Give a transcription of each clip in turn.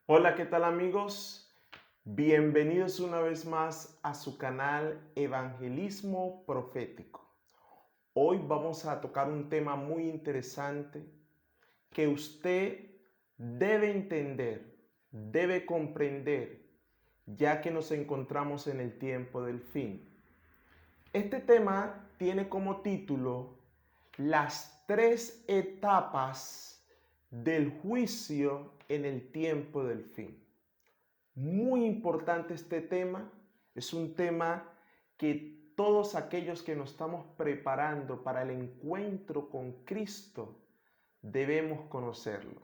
Hola, ¿qué tal amigos? Bienvenidos una vez más a su canal Evangelismo Profético. Hoy vamos a tocar un tema muy interesante que usted debe entender, debe comprender, ya que nos encontramos en el tiempo del fin. Este tema tiene como título las tres etapas del juicio en el tiempo del fin. Muy importante este tema, es un tema que todos aquellos que nos estamos preparando para el encuentro con Cristo debemos conocerlo.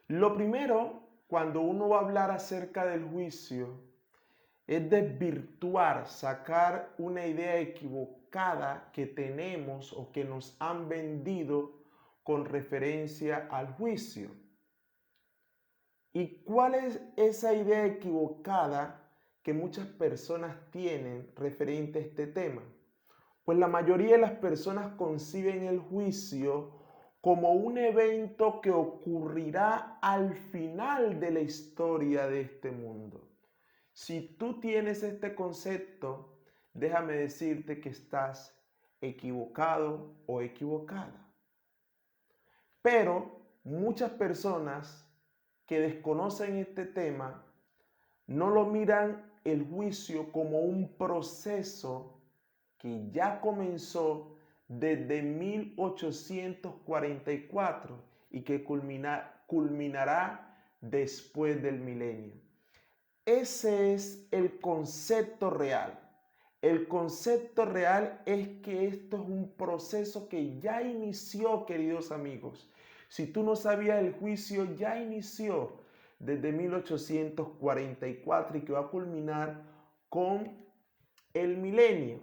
Lo primero, cuando uno va a hablar acerca del juicio, es desvirtuar, sacar una idea equivocada que tenemos o que nos han vendido con referencia al juicio. ¿Y cuál es esa idea equivocada que muchas personas tienen referente a este tema? Pues la mayoría de las personas conciben el juicio como un evento que ocurrirá al final de la historia de este mundo. Si tú tienes este concepto, déjame decirte que estás equivocado o equivocada. Pero muchas personas que desconocen este tema no lo miran el juicio como un proceso que ya comenzó desde 1844 y que culminará después del milenio. Ese es el concepto real. El concepto real es que esto es un proceso que ya inició, queridos amigos. Si tú no sabías, el juicio ya inició desde 1844 y que va a culminar con el milenio.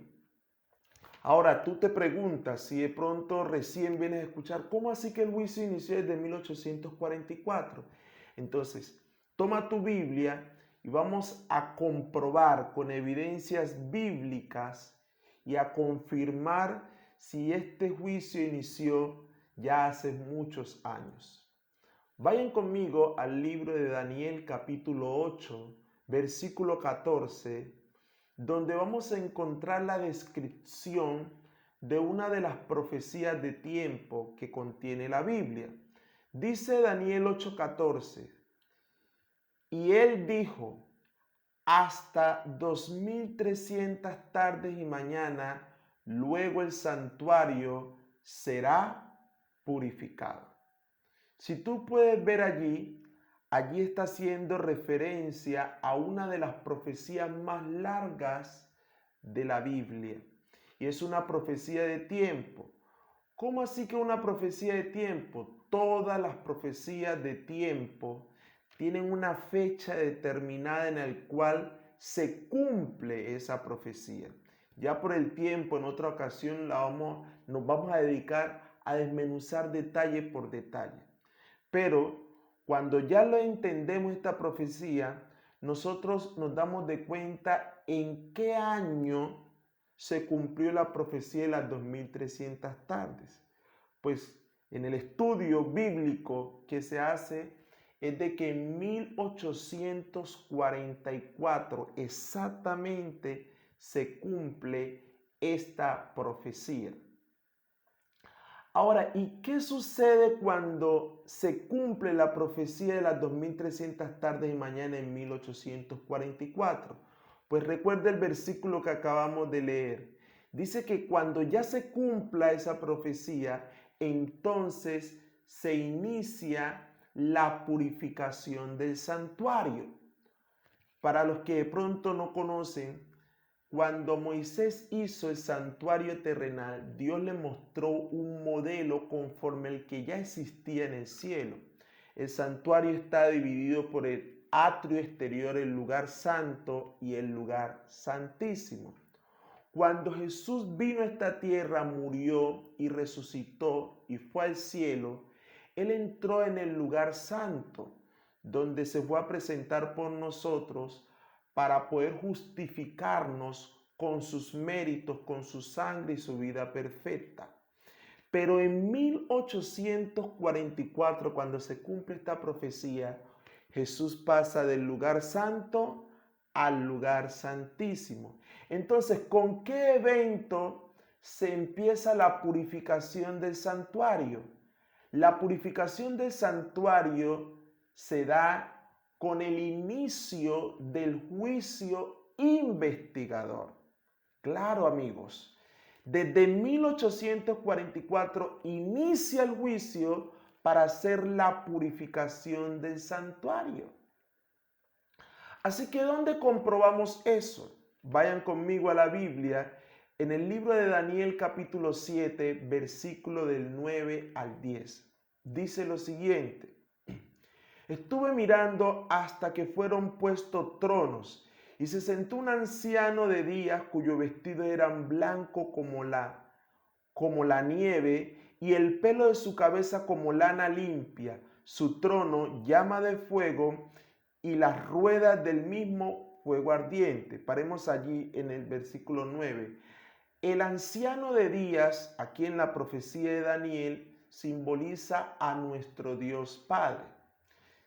Ahora tú te preguntas, si de pronto recién vienes a escuchar, ¿cómo así que el juicio inició desde 1844? Entonces, toma tu Biblia y vamos a comprobar con evidencias bíblicas y a confirmar si este juicio inició ya hace muchos años. Vayan conmigo al libro de Daniel capítulo 8, versículo 14, donde vamos a encontrar la descripción de una de las profecías de tiempo que contiene la Biblia. Dice Daniel 8:14, y él dijo, hasta 2300 tardes y mañana, luego el santuario será purificado. Si tú puedes ver allí está haciendo referencia a una de las profecías más largas de la Biblia. Y es una profecía de tiempo. ¿Cómo así que una profecía de tiempo? Todas las profecías de tiempo tienen una fecha determinada en la cual se cumple esa profecía. Ya por el tiempo, en otra ocasión nos vamos a dedicar a desmenuzar detalle por detalle. Pero cuando ya lo entendemos esta profecía, nosotros nos damos de cuenta en qué año se cumplió la profecía de las 2300 tardes. Pues en el estudio bíblico que se hace es de que en 1844 exactamente se cumple esta profecía. Ahora, ¿y qué sucede cuando se cumple la profecía de las 2300 tardes y mañana en 1844? Pues recuerda el versículo que acabamos de leer. Dice que cuando ya se cumpla esa profecía, entonces se inicia la purificación del santuario. Para los que de pronto no conocen, cuando Moisés hizo el santuario terrenal, Dios le mostró un modelo conforme el que ya existía en el cielo. El santuario está dividido por el atrio exterior, el lugar santo y el lugar santísimo. Cuando Jesús vino a esta tierra, murió y resucitó y fue al cielo, Él entró en el lugar santo, donde se fue a presentar por nosotros para poder justificarnos con sus méritos, con su sangre y su vida perfecta. Pero en 1844, cuando se cumple esta profecía, Jesús pasa del lugar santo al lugar santísimo. Entonces, ¿con qué evento se empieza la purificación del santuario? La purificación del santuario se da con el inicio del juicio investigador. Claro, amigos, desde 1844 inicia el juicio para hacer la purificación del santuario. Así que, ¿dónde comprobamos eso? Vayan conmigo a la Biblia, en el libro de Daniel capítulo 7, versículo del 9 al 10. Dice lo siguiente: estuve mirando hasta que fueron puestos tronos, y se sentó un anciano de días cuyo vestido era blanco como la nieve, y el pelo de su cabeza como lana limpia, su trono llama de fuego, y las ruedas del mismo fuego ardiente. Paremos allí en el versículo 9. El anciano de días, aquí en la profecía de Daniel, simboliza a nuestro Dios Padre.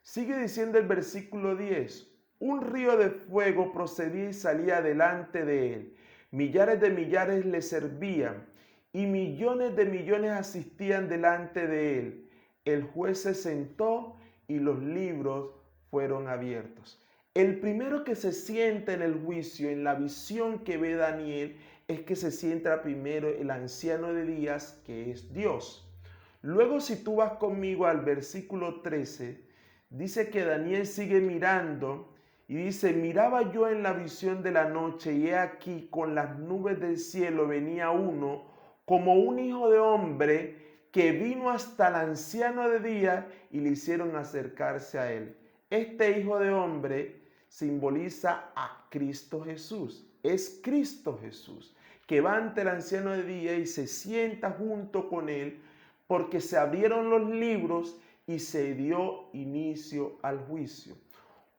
Sigue diciendo el versículo 10. Un río de fuego procedía y salía delante de él. Millares de millares le servían y millones de millones asistían delante de él. El juez se sentó y los libros fueron abiertos. El primero que se sienta en el juicio, en la visión que ve Daniel, es que se sienta primero el anciano de días, que es Dios. Luego, si tú vas conmigo al versículo 13, dice que Daniel sigue mirando y dice: miraba yo en la visión de la noche, y he aquí con las nubes del cielo venía uno como un hijo de hombre, que vino hasta el anciano de días y le hicieron acercarse a él. Este hijo de hombre simboliza a Cristo Jesús. Es Cristo Jesús, que va ante el anciano de días y se sienta junto con él, porque se abrieron los libros y se dio inicio al juicio.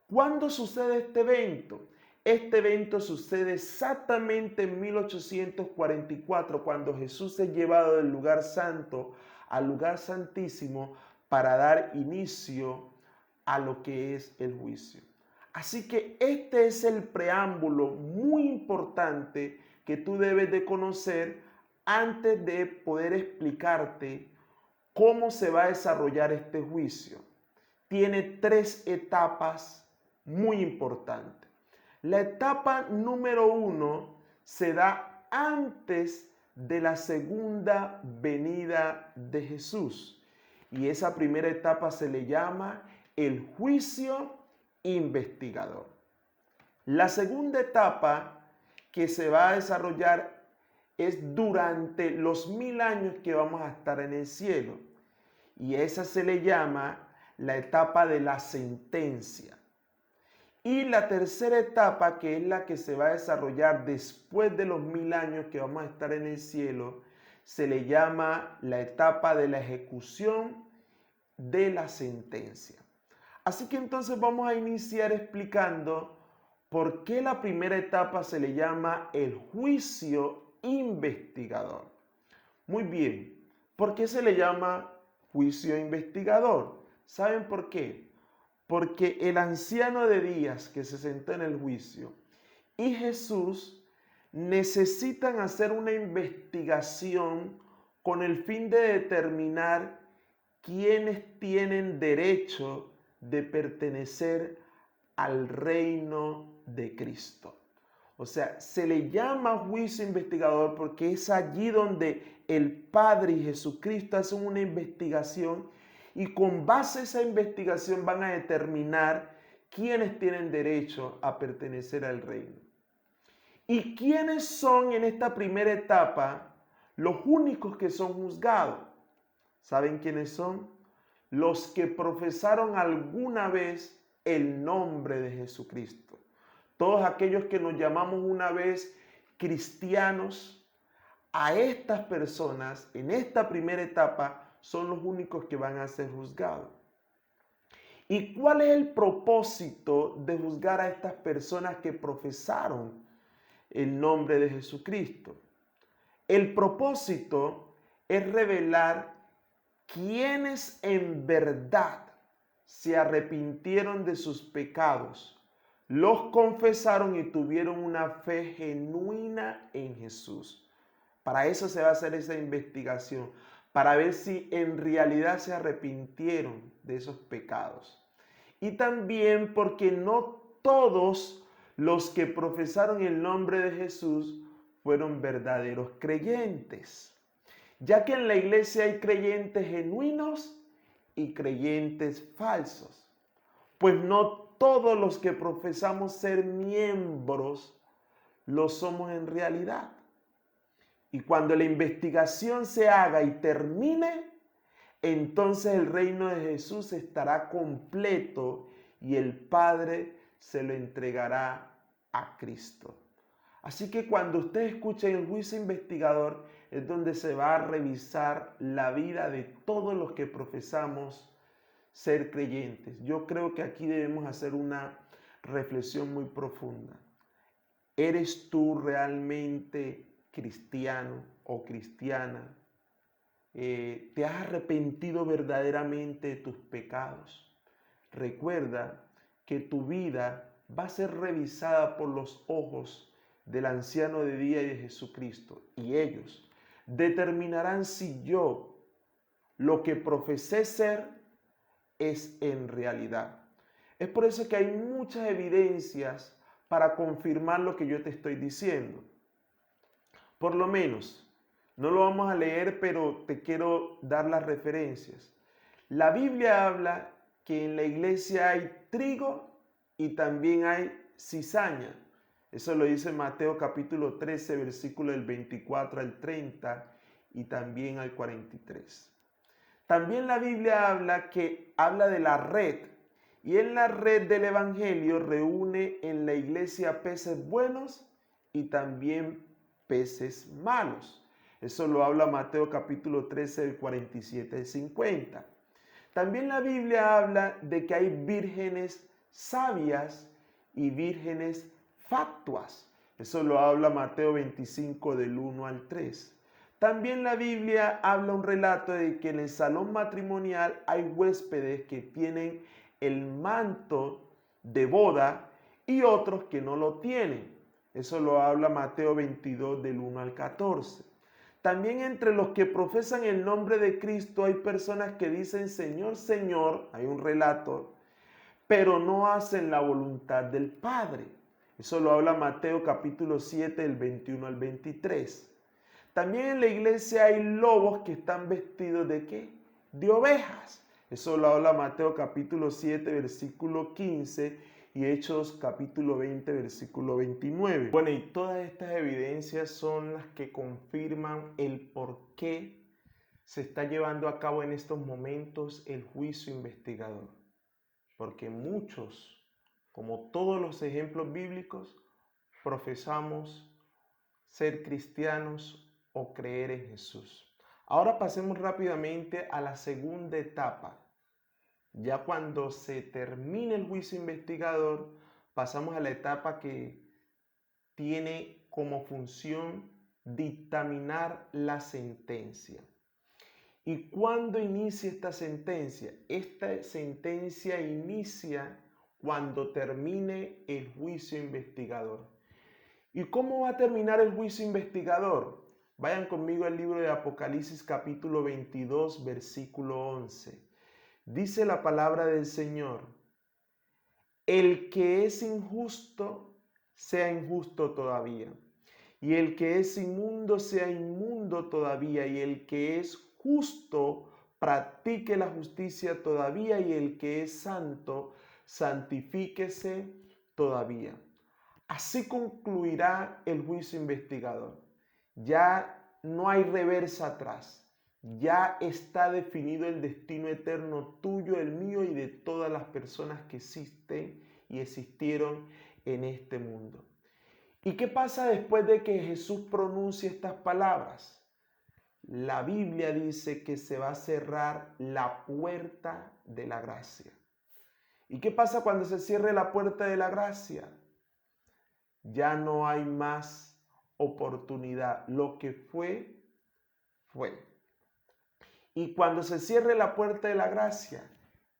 ¿Cuándo sucede este evento? Este evento sucede exactamente en 1844, cuando Jesús es llevado del lugar santo al lugar santísimo para dar inicio a lo que es el juicio. Así que este es el preámbulo muy importante que tú debes de conocer antes de poder explicarte cómo se va a desarrollar este juicio. Tiene 3 etapas muy importantes. La etapa número 1 se da antes de la segunda venida de Jesús. Y esa primera etapa se le llama el juicio investigador. La segunda etapa que se va a desarrollar es durante los 1000 años que vamos a estar en el cielo. Y esa se le llama la etapa de la sentencia. Y la tercera etapa, que es la que se va a desarrollar después de los 1000 años que vamos a estar en el cielo, se le llama la etapa de la ejecución de la sentencia. Así que entonces vamos a iniciar explicando por qué la primera etapa se le llama el juicio investigador. Muy bien, ¿por qué se le llama juicio investigador? ¿Saben por qué? Porque el anciano de días que se sentó en el juicio y Jesús necesitan hacer una investigación con el fin de determinar quiénes tienen derecho de pertenecer al reino de Cristo. O sea, se le llama juicio investigador porque es allí donde el Padre y Jesucristo hacen una investigación, y con base a esa investigación van a determinar quiénes tienen derecho a pertenecer al reino. ¿Y quiénes son en esta primera etapa los únicos que son juzgados? ¿Saben quiénes son? Los que profesaron alguna vez el nombre de Jesucristo. Todos aquellos que nos llamamos una vez cristianos, a estas personas en esta primera etapa son los únicos que van a ser juzgados. ¿Y cuál es el propósito de juzgar a estas personas que profesaron el nombre de Jesucristo? El propósito es revelar quiénes en verdad se arrepintieron de sus pecados, los confesaron y tuvieron una fe genuina en Jesús. Para eso se va a hacer esa investigación, para ver si en realidad se arrepintieron de esos pecados. Y también porque no todos los que profesaron el nombre de Jesús fueron verdaderos creyentes, ya que en la iglesia hay creyentes genuinos y creyentes falsos. Pues no todos los que profesamos ser miembros lo somos en realidad. Y cuando la investigación se haga y termine, entonces el reino de Jesús estará completo y el Padre se lo entregará a Cristo. Así que cuando usted escuche el juicio investigador, es donde se va a revisar la vida de todos los que profesamos ser creyentes. Yo creo que aquí debemos hacer una reflexión muy profunda. ¿Eres tú realmente cristiano o cristiana? ¿Te has arrepentido verdaderamente de tus pecados? Recuerda que tu vida va a ser revisada por los ojos del anciano de día y de Jesucristo, y ellos determinarán si yo lo que profesé ser es en realidad. Es por eso que hay muchas evidencias para confirmar lo que yo te estoy diciendo. Por lo menos, no lo vamos a leer, pero te quiero dar las referencias. La Biblia habla que en la iglesia hay trigo y también hay cizaña. Eso lo dice Mateo capítulo 13, versículo del 24 al 30 y también al 43. También la Biblia habla de la red, y en la red del evangelio reúne en la iglesia peces buenos y también peces malos. Eso lo habla Mateo capítulo 13, del 47 al 50. También la Biblia habla de que hay vírgenes sabias y vírgenes fatuas. Eso lo habla Mateo 25, del 1 al 3. También la Biblia habla un relato de que en el salón matrimonial hay huéspedes que tienen el manto de boda y otros que no lo tienen. Eso lo habla Mateo 22, del 1 al 14. También entre los que profesan el nombre de Cristo hay personas que dicen Señor, Señor, hay un relato, pero no hacen la voluntad del Padre. Eso lo habla Mateo capítulo 7, del 21 al 23. También en la iglesia hay lobos que están vestidos ¿de qué? De ovejas. Eso lo habla Mateo capítulo 7, versículo 15 y Hechos capítulo 20, versículo 29. Bueno, y todas estas evidencias son las que confirman el por qué se está llevando a cabo en estos momentos el juicio investigador. Porque muchos, como todos los ejemplos bíblicos, profesamos ser cristianos o creer en Jesús. Ahora pasemos rápidamente a la segunda etapa. Ya cuando se termine el juicio investigador, pasamos a la etapa que tiene como función dictaminar la sentencia. ¿Y cuándo inicia esta sentencia? Esta sentencia inicia cuando termine el juicio investigador. ¿Y cómo va a terminar el juicio investigador? Vayan conmigo al libro de Apocalipsis capítulo 22, versículo 11. Dice la palabra del Señor: el que es injusto, sea injusto todavía. Y el que es inmundo, sea inmundo todavía. Y el que es justo, practique la justicia todavía. Y el que es santo, santifíquese todavía. Así concluirá el juicio investigador. Ya no hay reversa atrás. Ya está definido el destino eterno tuyo, el mío y de todas las personas que existen y existieron en este mundo. ¿Y qué pasa después de que Jesús pronuncie estas palabras? La Biblia dice que se va a cerrar la puerta de la gracia. ¿Y qué pasa cuando se cierre la puerta de la gracia? Ya no hay más oportunidad. Lo que fue, fue. Y cuando se cierre la puerta de la gracia,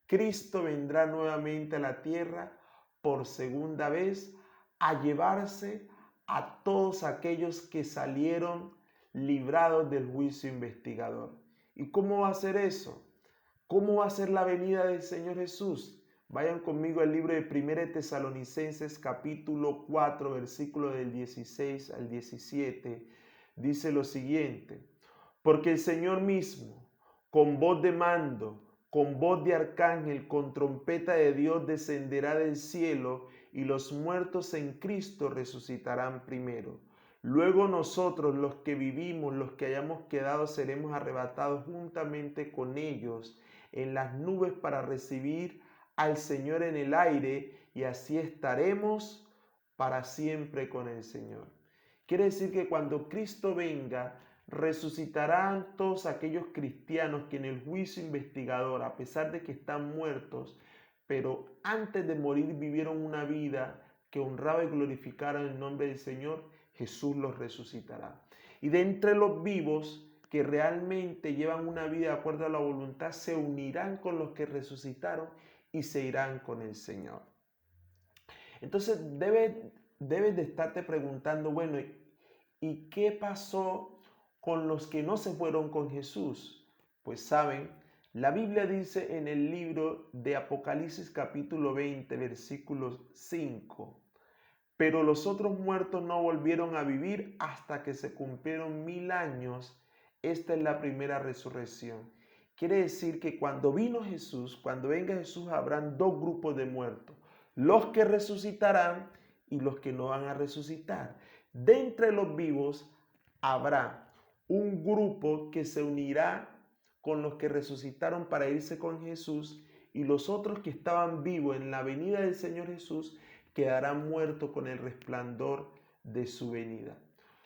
Cristo vendrá nuevamente a la tierra por segunda vez a llevarse a todos aquellos que salieron librados del juicio investigador. ¿Y cómo va a ser eso? ¿Cómo va a ser la venida del Señor Jesús? Vayan conmigo al libro de 1 Tesalonicenses capítulo 4, versículo del 16 al 17. Dice lo siguiente: porque el Señor mismo, con voz de mando, con voz de arcángel, con trompeta de Dios, descenderá del cielo, y los muertos en Cristo resucitarán primero. Luego nosotros, los que vivimos, los que hayamos quedado, seremos arrebatados juntamente con ellos en las nubes para recibir al Señor en el aire, y así estaremos para siempre con el Señor. Quiere decir que cuando Cristo venga, resucitarán todos aquellos cristianos que en el juicio investigador, a pesar de que están muertos, pero antes de morir vivieron una vida que honraba y glorificara el nombre del Señor. Jesús los resucitará. Y de entre los vivos que realmente llevan una vida de acuerdo a la voluntad, se unirán con los que resucitaron y se irán con el Señor. Entonces debes de estarte preguntando, bueno, ¿y qué pasó con los que no se fueron con Jesús? Pues saben, la Biblia dice en el libro de Apocalipsis capítulo 20, versículo 5, pero los otros muertos no volvieron a vivir hasta que se cumplieron 1000 años. Esta es la primera resurrección. Quiere decir que cuando vino Jesús, cuando venga Jesús, habrán dos grupos de muertos: los que resucitarán y los que no van a resucitar. De entre los vivos habrá un grupo que se unirá con los que resucitaron para irse con Jesús, y los otros que estaban vivos en la venida del Señor Jesús quedarán muertos con el resplandor de su venida.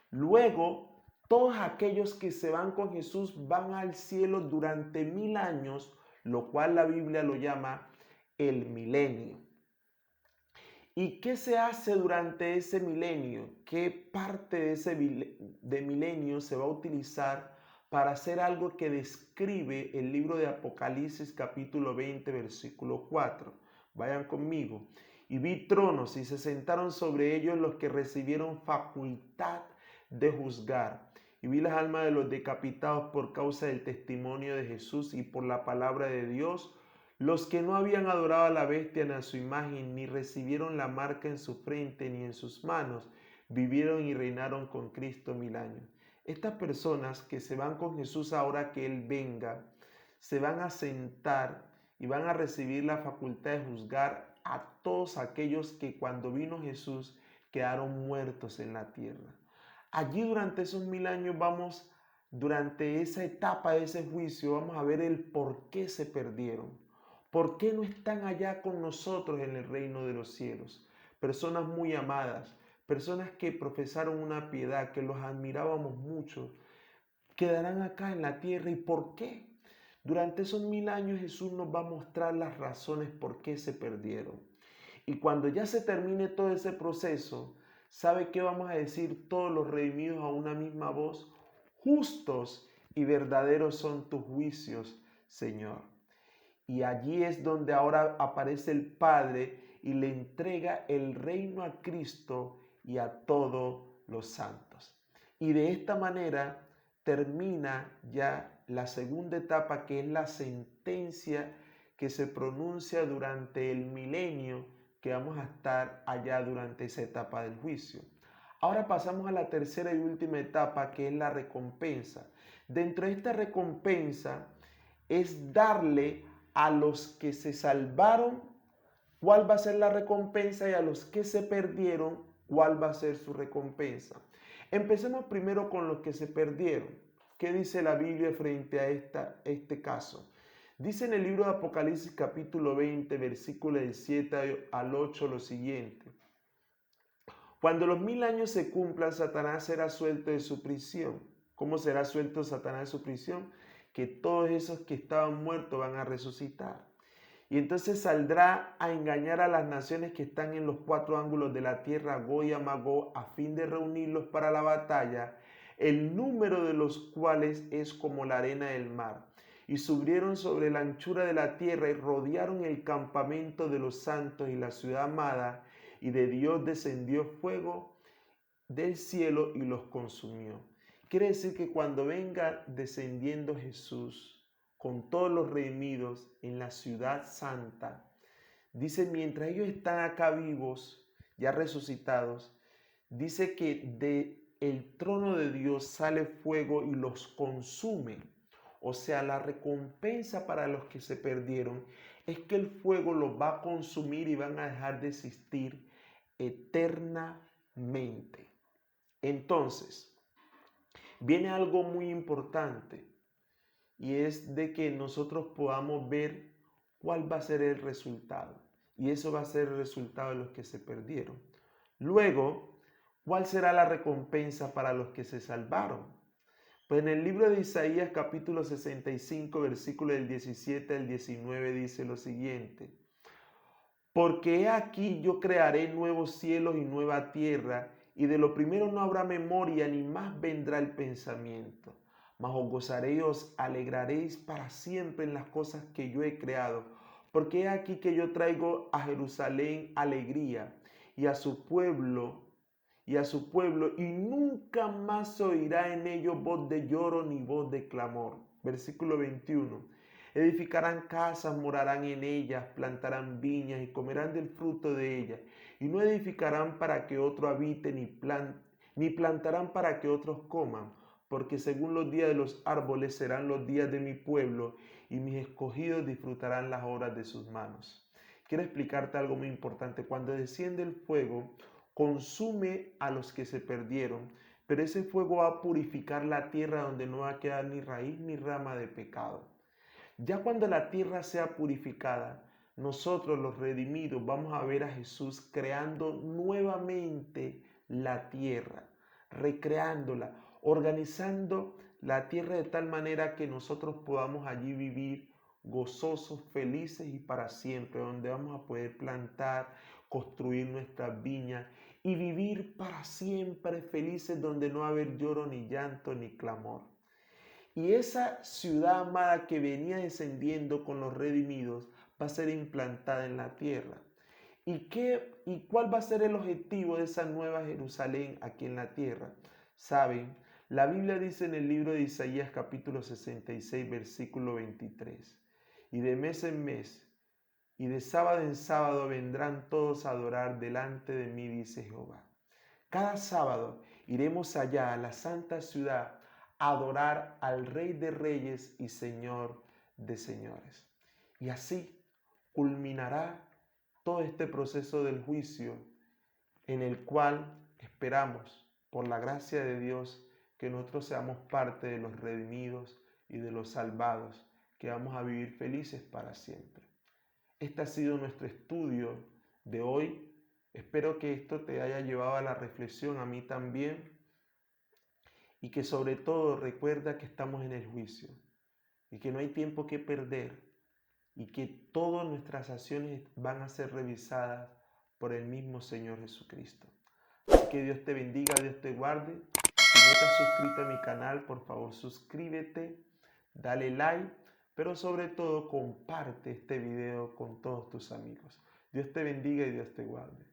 Luego, todos aquellos que se van con Jesús van al cielo durante 1000 años, lo cual la Biblia lo llama el milenio. ¿Y qué se hace durante ese milenio? ¿Qué parte de ese milenio se va a utilizar para hacer algo que describe el libro de Apocalipsis capítulo 20, versículo 4? Vayan conmigo. Y vi tronos y se sentaron sobre ellos los que recibieron facultad de juzgar. Y vi las almas de los decapitados por causa del testimonio de Jesús y por la palabra de Dios, los que no habían adorado a la bestia ni a su imagen, ni recibieron la marca en su frente ni en sus manos, vivieron y reinaron con Cristo 1000 años. Estas personas que se van con Jesús ahora que Él venga, se van a sentar y van a recibir la facultad de juzgar a todos aquellos que cuando vino Jesús quedaron muertos en la tierra. Allí durante esos 1000 años durante esa etapa de ese juicio, vamos a ver el por qué se perdieron. ¿Por qué no están allá con nosotros en el reino de los cielos? Personas muy amadas, personas que profesaron una piedad, que los admirábamos mucho, quedarán acá en la tierra. ¿Y por qué? Durante esos 1000 años Jesús nos va a mostrar las razones por qué se perdieron. Y cuando ya se termine todo ese proceso, ¿sabe qué vamos a decir todos los redimidos a una misma voz? Justos y verdaderos son tus juicios, Señor. Y allí es donde ahora aparece el Padre y le entrega el reino a Cristo y a todos los santos. Y de esta manera termina ya la segunda etapa, que es la sentencia que se pronuncia durante el milenio, que vamos a estar allá durante esa etapa del juicio. Ahora pasamos a la tercera y última etapa, que es la recompensa. Dentro de esta recompensa es darle a los que se salvaron cuál va a ser la recompensa, y a los que se perdieron cuál va a ser su recompensa. Empecemos primero con los que se perdieron. ¿Qué dice la Biblia frente a este caso? Dice en el libro de Apocalipsis capítulo 20, versículos del 7 al 8 lo siguiente: cuando los 1000 años se cumplan, Satanás será suelto de su prisión. ¿Cómo será suelto Satanás de su prisión? Que todos esos que estaban muertos van a resucitar. Y entonces saldrá a engañar a las naciones que están en los 4 ángulos de la tierra, Gog y Magog, a fin de reunirlos para la batalla, el número de los cuales es como la arena del mar. y subieron sobre la anchura de la tierra y rodearon el campamento de los santos y la ciudad amada, y de Dios descendió fuego del cielo y los consumió. Quiere decir que cuando venga descendiendo Jesús con todos los redimidos en la ciudad santa, dice, mientras ellos están acá vivos, ya resucitados, dice que de el trono de Dios sale fuego y los consume. O sea, la recompensa para los que se perdieron es que el fuego los va a consumir y van a dejar de existir eternamente. Entonces, viene algo muy importante y es de que nosotros podamos ver cuál va a ser el resultado. Y eso va a ser el resultado de los que se perdieron. Luego, ¿cuál será la recompensa para los que se salvaron? Pues en el libro de Isaías capítulo 65, versículo del 17 al 19 dice lo siguiente. Porque he aquí yo crearé nuevos cielos y nueva tierra, y de lo primero no habrá memoria, ni más vendrá el pensamiento. Mas os gozaréis y os alegraréis para siempre en las cosas que yo he creado. Porque he aquí que yo traigo a Jerusalén alegría, y a su pueblo, y nunca más se oirá en ellos voz de lloro ni voz de clamor. Versículo 21. Edificarán casas, morarán en ellas, plantarán viñas y comerán del fruto de ellas. Y no edificarán para que otro habite, ni plantarán para que otros coman, porque según los días de los árboles serán los días de mi pueblo, y mis escogidos disfrutarán las obras de sus manos. Quiero explicarte algo muy importante. Cuando desciende el fuego, consume a los que se perdieron, pero ese fuego va a purificar la tierra donde no va a quedar ni raíz ni rama de pecado. Ya cuando la tierra sea purificada, nosotros los redimidos vamos a ver a Jesús creando nuevamente la tierra, recreándola, organizando la tierra de tal manera que nosotros podamos allí vivir gozosos, felices y para siempre, donde vamos a poder plantar, construir nuestras viñas y vivir para siempre felices, donde no va a haber lloro, ni llanto, ni clamor. Y esa ciudad amada que venía descendiendo con los redimidos va a ser implantada en la tierra. ¿Y cuál va a ser el objetivo de esa nueva Jerusalén aquí en la tierra? ¿Saben? La Biblia dice en el libro de Isaías capítulo 66, versículo 23. Y de mes en mes y de sábado en sábado vendrán todos a adorar delante de mí, dice Jehová. Cada sábado iremos allá a la santa ciudad a adorar al Rey de Reyes y Señor de Señores. Y así culminará todo este proceso del juicio en el cual esperamos, por la gracia de Dios, que nosotros seamos parte de los redimidos y de los salvados, que vamos a vivir felices para siempre. Este ha sido nuestro estudio de hoy. Espero que esto te haya llevado a la reflexión, a mí también, y que sobre todo recuerda que estamos en el juicio y que no hay tiempo que perder y que todas nuestras acciones van a ser revisadas por el mismo Señor Jesucristo. Así que Dios te bendiga, Dios te guarde. Si no te has suscrito a mi canal, por favor suscríbete, dale like, pero sobre todo comparte este video con todos tus amigos. Dios te bendiga y Dios te guarde.